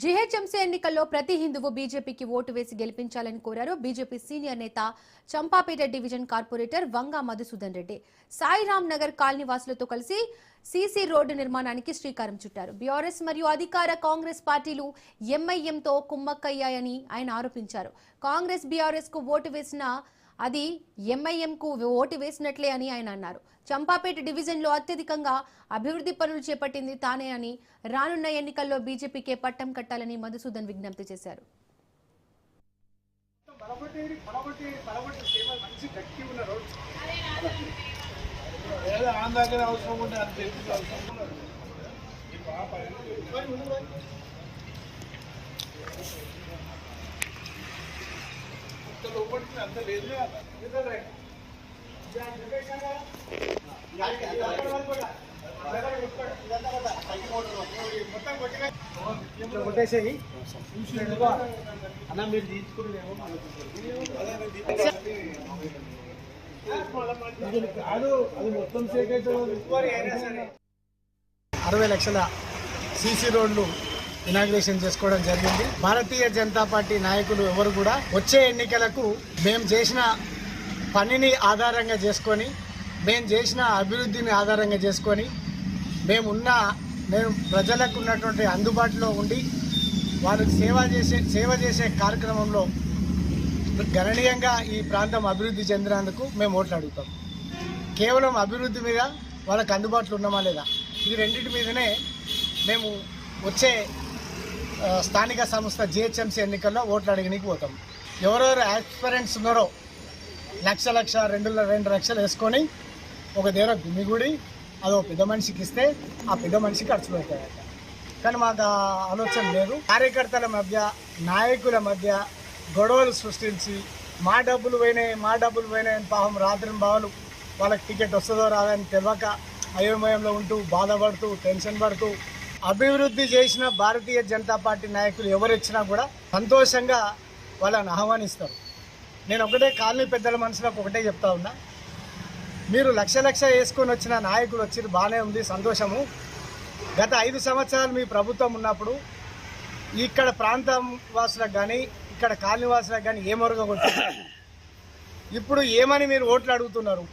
GHMC ఎన్నికల్లో ప్రతి హిందువు బీజేపీకి ఓటు వేసి గెలిపించాలని కోరారు బీజేపీ సీనియర్ నేత Champapet division corporator Vanga Madhusudan Reddy. Sairam Nagar colony వాసులతో కలిసి సీసీ రోడ్డు నిర్మాణానికి శ్రీకారం చుట్టారు. బీఆర్ఎస్ మరియు అధికార కాంగ్రెస్ పార్టీలు ఎంఐఎంతో కుమ్మక్కయ్యాయని ఆయన ఆరోపించారు. కాంగ్రెస్ బీఆర్ఎస్ కు ఓటు వేసిన అది ఎంఐఎంకు ఓటు వేసినట్లే అని ఆయన అన్నారు. చంపాపేట డివిజన్లో అత్యధికంగా అభివృద్ధి పనులు చేపట్టింది తానే అని, రానున్న ఎన్నికల్లో బీజేపీకే పట్టం కట్టాలని మధుసూదన్ విజ్ఞప్తి చేశారు. అంత లేదు కొట్టేసేయి అన్న మీరు తీసుకునేమో అది మొత్తం 60 లక్షల సీసీ రోడ్లు ఇనాగ్రేషన్ చేసుకోవడం జరిగింది. భారతీయ జనతా పార్టీ నాయకులు ఎవరు కూడా వచ్చే ఎన్నికలకు మేము చేసిన పనిని ఆధారంగా చేసుకొని, మేము చేసిన అభివృద్ధిని ఆధారంగా చేసుకొని, మేము ప్రజలకు ఉన్నటువంటి అందుబాటులో ఉండి వాళ్ళకి సేవ చేసే కార్యక్రమంలో గణనీయంగా ఈ ప్రాంతం అభివృద్ధి చెందినందుకు మేము ఓట్లు అడుగుతాం. కేవలం అభివృద్ధి మీద వాళ్ళకి అందుబాటులో ఉన్నామా లేదా, ఈ రెండింటి మీదనే మేము వచ్చే స్థానిక సంస్థ జీహెచ్ఎంసీ ఎన్నికల్లో ఓట్లు అడిగడానికి పోతాం. ఎవరెవరు ఆస్పిరెంట్స్ ఉన్నారో లక్ష 2 లక్షలు వేసుకొని ఒక దగ్గర గుమిగూడి అదో పెద్ద మనిషికి ఇస్తే ఆ పెద్ద మనిషికి ఖర్చు పెడతాయట. కానీ మాకు ఆలోచన లేదు. కార్యకర్తల మధ్య, నాయకుల మధ్య గొడవలు సృష్టించి మా డబ్బులు పోయినాయని పాపం రాత్రి బావలు వాళ్ళకి టికెట్ వస్తుందో రాదని తెలియక అయోమయంలో ఉంటూ బాధపడుతూ టెన్షన్ పడుతూ అభివృద్ధి చేసిన భారతీయ జనతా పార్టీ నాయకులు ఎవరు ఇచ్చినా కూడా సంతోషంగా వాళ్ళని ఆహ్వానిస్తారు. నేను ఒకటే కాలనీ పెద్దల మనసులకు ఒకటే చెప్తా ఉన్నా, మీరు లక్ష వేసుకొని వచ్చిన నాయకులు వచ్చి బాగానే ఉంది, సంతోషము. గత 5 సంవత్సరాలు మీ ప్రభుత్వం ఉన్నప్పుడు ఇక్కడ ప్రాంతం వాసులకు కానీ ఇక్కడ కాలనీ వాసులకు కానీ ఏ మొరగ కొట్టారు? ఇప్పుడు ఏమని మీరు ఓట్లు అడుగుతున్నారు?